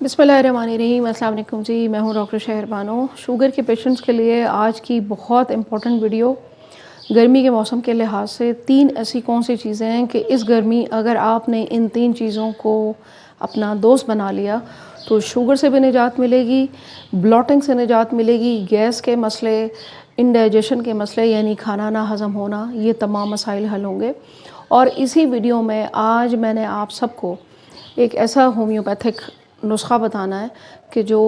बिस्मिल्लाहिर्रहमानिर्रहीम। अस्सलाम वालेकुम जी, मैं हूँ डॉक्टर शहर बानो। शुगर के पेशेंट्स के लिए आज की बहुत इम्पोर्टेंट वीडियो। गर्मी के मौसम के लिहाज से 3 ऐसी कौन सी चीज़ें हैं कि इस गर्मी अगर आपने इन 3 चीज़ों को अपना दोस्त बना लिया तो शुगर से भी निजात मिलेगी, ब्लॉटिंग से निजात मिलेगी, गैस के मसले, इंडाइजेशन के मसले यानी खाना ना हज़म होना, ये तमाम मसाइल हल होंगे। और इसी वीडियो में आज मैंने आप सबको एक ऐसा होम्योपैथिक नुस्खा बताना है कि जो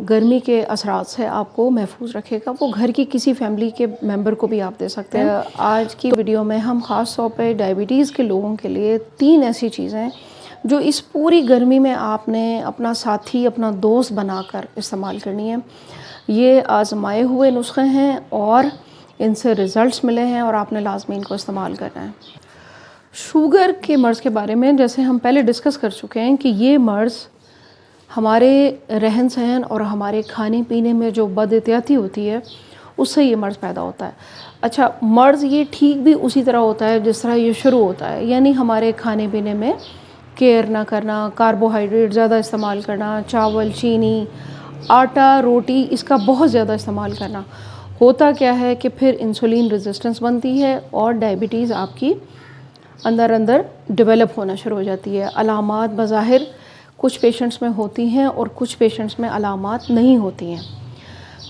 गर्मी के असरात से आपको महफूज रखेगा। वो घर की किसी फैमिली के मेंबर को भी आप दे सकते हैं। आज की वीडियो में हम ख़ास तौर पे डायबिटीज़ के लोगों के लिए 3 ऐसी चीज़ें हैं जो इस पूरी गर्मी में आपने अपना साथी, अपना दोस्त बनाकर इस्तेमाल करनी है। ये आजमाए हुए नुस्खे हैं और इनसे रिज़ल्ट्स मिले हैं और आपने लाजमी इनको इस्तेमाल करना है। शुगर के मर्ज़ के बारे में जैसे हम पहले डिस्कस कर चुके हैं कि ये मर्ज़ हमारे रहन सहन और हमारे खाने पीने में जो बदएहतियाती होती है उससे ये मर्ज़ पैदा होता है। अच्छा, मर्ज़ ये ठीक भी उसी तरह होता है जिस तरह ये शुरू होता है, यानी हमारे खाने पीने में केयर ना करना, कार्बोहाइड्रेट ज़्यादा इस्तेमाल करना, चावल, चीनी, आटा, रोटी इसका बहुत ज़्यादा इस्तेमाल करना। होता क्या है कि फिर इंसुलिन रेजिस्टेंस बनती है और डायबिटीज़ आपकी अंदर अंदर डेवलप होना शुरू हो जाती है। अलामात बज़ाहिर कुछ पेशेंट्स में होती हैं और कुछ पेशेंट्स में अलामात नहीं होती हैं।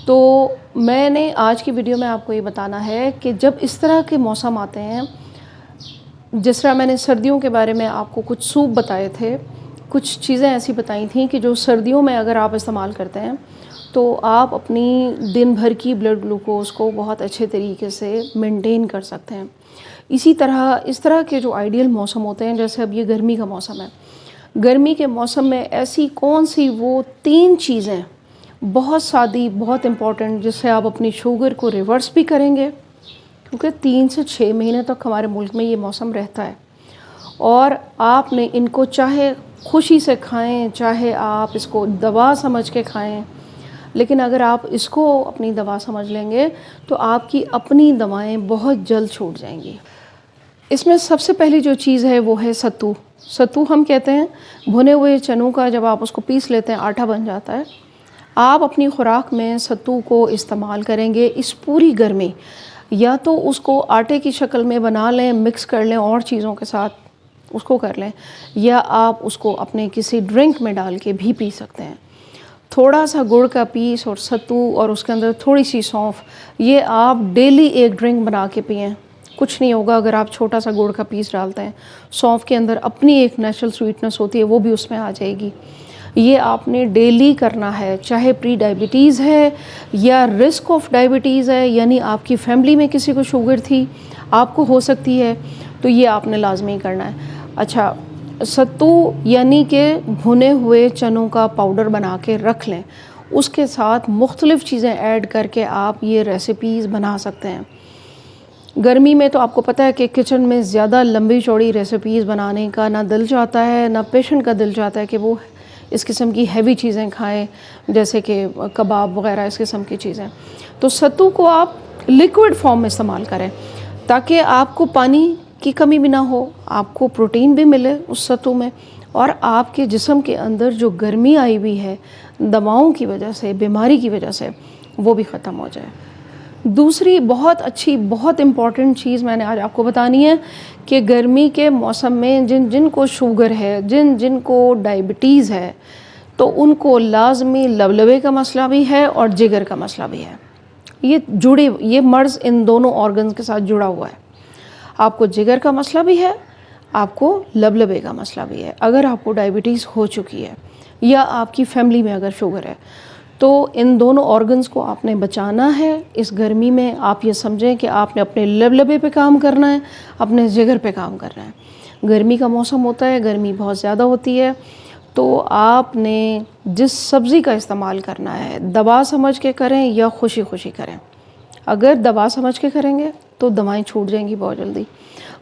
तो मैंने आज की वीडियो में आपको ये बताना है कि जब इस तरह के मौसम आते हैं, जिस तरह मैंने सर्दियों के बारे में आपको कुछ सूप बताए थे, कुछ चीज़ें ऐसी बताई थी कि जो सर्दियों में अगर आप इस्तेमाल करते हैं तो आप अपनी दिन भर की ब्लड ग्लूकोज़ को बहुत अच्छे तरीके से मेंटेन कर सकते हैं। इसी तरह इस तरह के जो आइडियल मौसम होते हैं, जैसे अब ये गर्मी का मौसम है, गर्मी के मौसम में ऐसी कौन सी वो 3 चीज़ें बहुत सादी, बहुत इम्पॉर्टेंट, जिससे आप अपनी शुगर को रिवर्स भी करेंगे, क्योंकि 3 से 6 महीने तक हमारे मुल्क में ये मौसम रहता है और आपने इनको चाहे खुशी से खाएं, चाहे आप इसको दवा समझ के खाएं, लेकिन अगर आप इसको अपनी दवा समझ लेंगे तो आपकी अपनी दवाएं बहुत जल्द छूट जाएंगी। इसमें सबसे पहली जो चीज़ है वो है सत्तू। सत्तू हम कहते हैं भुने हुए चनों का, जब आप उसको पीस लेते हैं आटा बन जाता है। आप अपनी खुराक में सत्तू को इस्तेमाल करेंगे इस पूरी गर्मी, या तो उसको आटे की शक्ल में बना लें, मिक्स कर लें और चीज़ों के साथ उसको कर लें, या आप उसको अपने किसी ड्रिंक में डाल के भी पी सकते हैं। थोड़ा सा गुड़ का पीस और सत्तू और उसके अंदर थोड़ी सी सौंफ, ये आप डेली एक ड्रिंक बना के पिएँ। कुछ नहीं होगा अगर आप छोटा सा गुड़ का पीस डालते हैं। सौंफ के अंदर अपनी एक नेचुरल स्वीटनेस होती है, वो भी उसमें आ जाएगी। ये आपने डेली करना है, चाहे प्री डायबिटीज़ है या रिस्क ऑफ डायबिटीज़ है, यानी आपकी फैमिली में किसी को शुगर थी, आपको हो सकती है, तो ये आपने लाजमी करना है। अच्छा, सत्तू यानी कि भुने हुए चनों का पाउडर बना के रख लें, उसके साथ मुख्तलिफ़ चीज़ें ऐड करके आप ये रेसिपीज़ बना सकते हैं। गर्मी में तो आपको पता है कि किचन में ज़्यादा लंबी चौड़ी रेसिपीज़ बनाने का ना दिल चाहता है, ना पेशेंट का दिल चाहता है कि वो इस किस्म की हैवी चीज़ें खाएं, जैसे कि कबाब वगैरह, इस किस्म की चीज़ें। तो सत्तू को आप लिक्विड फॉर्म में इस्तेमाल करें ताकि आपको पानी की कमी भी ना हो, आपको प्रोटीन भी मिले उस सत्तू में, और आपके जिस्म के अंदर जो गर्मी आई हुई है दवाओं की वजह से, बीमारी की वजह से, वो भी ख़त्म हो जाए। दूसरी बहुत अच्छी, बहुत इम्पॉर्टेंट चीज़ मैंने आज आपको बतानी है कि गर्मी के मौसम में जिन को शुगर है, जिन को डायबिटीज़ है, तो उनको लाजमी लबलबे का मसला भी है और जिगर का मसला भी है। ये मर्ज़ इन दोनों ऑर्गन्स के साथ जुड़ा हुआ है। आपको जिगर का मसला भी है, आपको लबलबे का मसला भी है। अगर आपको डायबिटीज़ हो चुकी है या आपकी फैमिली में अगर शुगर है, तो इन दोनों ऑर्गन्स को आपने बचाना है। इस गर्मी में आप ये समझें कि आपने अपने लबलबे पे काम करना है, अपने जिगर पे काम करना है। गर्मी का मौसम होता है, गर्मी बहुत ज़्यादा होती है, तो आपने जिस सब्ज़ी का इस्तेमाल करना है, दवा समझ के करें या खुशी खुशी करें। अगर दवा समझ के करेंगे तो दवाएं छूट जाएंगी बहुत जल्दी।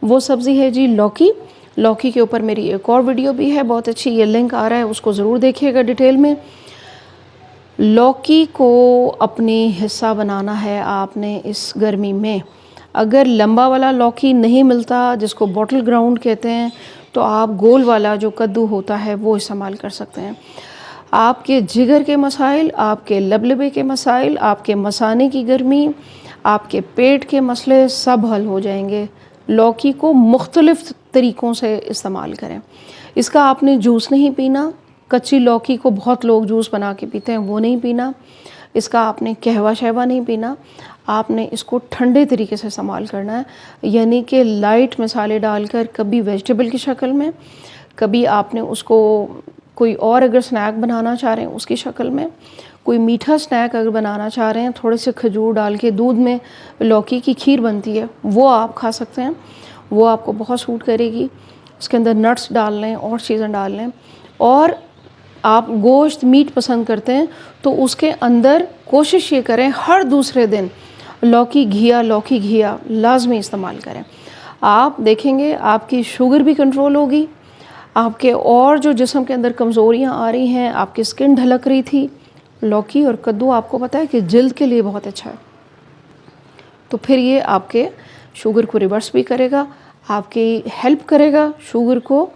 वो सब्ज़ी है जी लौकी। लौकी के ऊपर मेरी एक और वीडियो भी है बहुत अच्छी, ये लिंक आ रहा है, उसको ज़रूर देखिएगा डिटेल में। लौकी को अपनी हिस्सा बनाना है आपने इस गर्मी में। अगर लंबा वाला लौकी नहीं मिलता, जिसको बॉटल ग्राउंड कहते हैं, तो आप गोल वाला जो कद्दू होता है वो इस्तेमाल कर सकते हैं। آپ کے جگر کے مسائل، آپ کے لبلبے کے مسائل، آپ کے مثانے کی گرمی، آپ کے پیٹ کے مسئلے سب حل ہو جائیں گے۔ لوکی کو مختلف طریقوں سے استعمال کریں۔ اس کا آپ نے جوس نہیں پینا، کچی لوکی کو بہت لوگ جوس بنا کے پیتے ہیں، وہ نہیں پینا۔ اس کا آپ نے قہوہ شہوہ نہیں پینا، آپ نے اس کو ٹھنڈے طریقے سے استعمال کرنا ہے، یعنی کہ لائٹ مسالے ڈال کر، کبھی ویجیٹیبل کی شکل میں، کبھی آپ نے اس کو کوئی اور اگر سنیک بنانا چاہ رہے ہیں اس کی شکل میں، کوئی میٹھا سنیک اگر بنانا چاہ رہے ہیں، تھوڑے سے کھجور ڈال کے دودھ میں لوکی کی کھیر بنتی ہے، وہ آپ کھا سکتے ہیں، وہ آپ کو بہت سوٹ کرے گی۔ اس کے اندر نٹس ڈال لیں اور چیزیں ڈال لیں۔ اور آپ گوشت میٹ پسند کرتے ہیں تو اس کے اندر کوشش یہ کریں ہر دوسرے دن لوکی گھیا لازمی استعمال کریں۔ آپ دیکھیں گے آپ کی شوگر بھی کنٹرول ہوگی، آپ کے اور جو جسم کے اندر کمزوریاں آ رہی ہیں، آپ کی سکن ڈھلک رہی تھی، لوکی اور کدو آپ کو پتہ ہے کہ جلد کے لیے بہت اچھا ہے، تو پھر یہ آپ کے شوگر کو ریورس بھی کرے گا، آپ کی ہیلپ کرے گا شوگر کو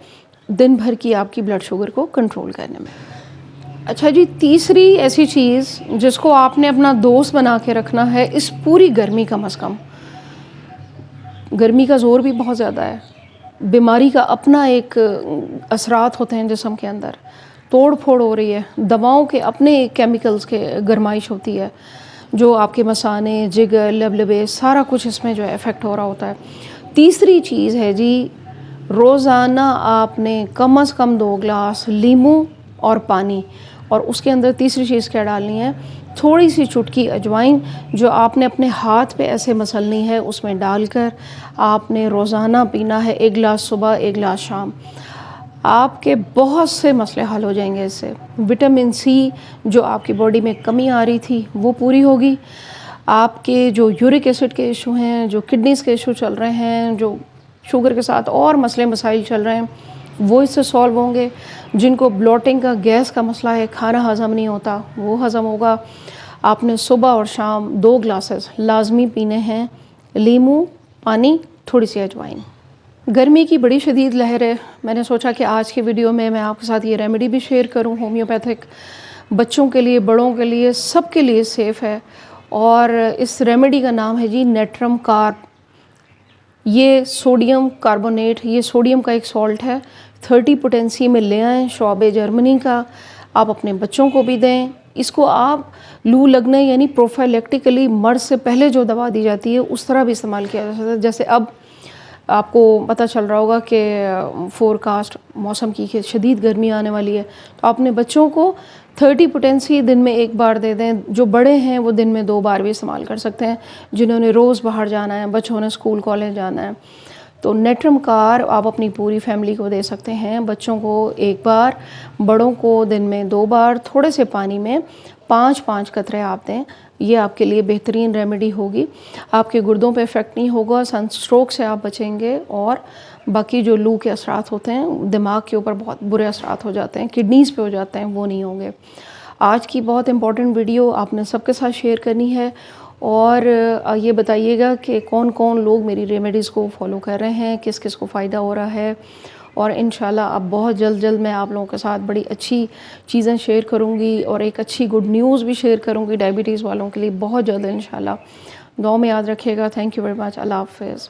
دن بھر کی آپ کی بلڈ شوگر کو کنٹرول کرنے میں۔ اچھا جی، تیسری ایسی چیز جس کو آپ نے اپنا دوست بنا کے رکھنا ہے اس پوری گرمی، کم از کم گرمی کا زور بھی بہت زیادہ ہے، بیماری کا اپنا ایک اثرات ہوتے ہیں جسم کے اندر، توڑ پھوڑ ہو رہی ہے، دواؤں کے اپنے کیمیکلز کے گرمائش ہوتی ہے، جو آپ کے مثانے، جگر، لبلبے، سارا کچھ اس میں جو ہے افیکٹ ہو رہا ہوتا ہے۔ تیسری چیز ہے جی، روزانہ آپ نے کم از کم 2 گلاس لیموں اور پانی، اور اس کے اندر تیسری چیز کیا ڈالنی ہے، تھوڑی سی چٹکی اجوائن جو آپ نے اپنے ہاتھ پہ ایسے مسلنی ہے، اس میں ڈال کر آپ نے روزانہ پینا ہے، 1 گلاس صبح 1 گلاس شام۔ آپ کے بہت سے مسئلے حل ہو جائیں گے اس سے۔ وٹامن سی جو آپ کی باڈی میں کمی آ رہی تھی وہ پوری ہوگی، آپ کے جو یورک ایسڈ کے ایشو ہیں، جو کڈنیز کے ایشو چل رہے ہیں، جو شوگر کے ساتھ اور مسئلے مسائل چل رہے ہیں، وہ اس سے سولو ہوں گے۔ جن کو بلوٹنگ کا، گیس کا مسئلہ ہے، کھانا ہضم نہیں ہوتا، وہ ہضم ہوگا۔ آپ نے صبح اور شام 2 گلاسز لازمی پینے ہیں، لیموں، پانی، تھوڑی سی اجوائن۔ گرمی کی بڑی شدید لہر ہے، میں نے سوچا کہ آج کی ویڈیو میں آپ کے ساتھ یہ ریمیڈی بھی شیئر کروں، ہومیوپیتھک، بچوں کے لیے، بڑوں کے لیے، سب کے لیے سیف ہے۔ اور اس ریمیڈی کا نام ہے جی نیٹرم کارب۔ یہ سوڈیم کاربونیٹ، یہ سوڈیم کا ایک سالٹ ہے، 30 پوٹینسی میں لے آئیں، شعبے جرمنی کا، آپ اپنے بچوں کو بھی دیں۔ اس کو آپ لو لگنے یعنی پروفائلیکٹیکلی مرض سے پہلے جو دوا دی جاتی ہے اس طرح بھی استعمال کیا جا سکتا ہے۔ جیسے اب آپ کو پتہ چل رہا ہوگا کہ فورکاسٹ موسم کی کہ شدید گرمی آنے والی ہے، تو آپ اپنے بچوں کو 30 پوٹینسی دن میں 1 بار دے دیں۔ جو بڑے ہیں وہ دن میں 2 بار بھی استعمال کر سکتے ہیں، جنہوں نے روز باہر جانا ہے، بچوں نے اسکول کالج جانا ہے۔ تو نیٹرم کار آپ اپنی پوری فیملی کو دے سکتے ہیں، بچوں کو 1 بار، بڑوں کو دن میں 2 بار، تھوڑے سے پانی میں 5 قطرے آپ دیں، یہ آپ کے لیے بہترین ریمیڈی ہوگی۔ آپ کے گردوں پہ افیکٹ نہیں ہوگا، سن اسٹروک سے آپ بچیں گے، اور باقی جو لو کے اثرات ہوتے ہیں، دماغ کے اوپر بہت برے اثرات ہو جاتے ہیں، کڈنیز پہ ہو جاتے ہیں، وہ نہیں ہوں گے۔ آج کی بہت امپورٹنٹ ویڈیو آپ نے سب کے ساتھ شیئر کرنی ہے، اور یہ بتائیے گا کہ کون کون لوگ میری ریمیڈیز کو فالو کر رہے ہیں، کس کس کو فائدہ ہو رہا ہے، اور انشاءاللہ اب بہت جلد میں آپ لوگوں کے ساتھ بڑی اچھی چیزیں شیئر کروں گی، اور ایک اچھی گڈ نیوز بھی شیئر کروں گی ڈائبٹیز والوں کے لیے بہت جلد انشاءاللہ۔ دعاؤں میں یاد رکھیے گا۔ Thank you very much. اللہ حافظ۔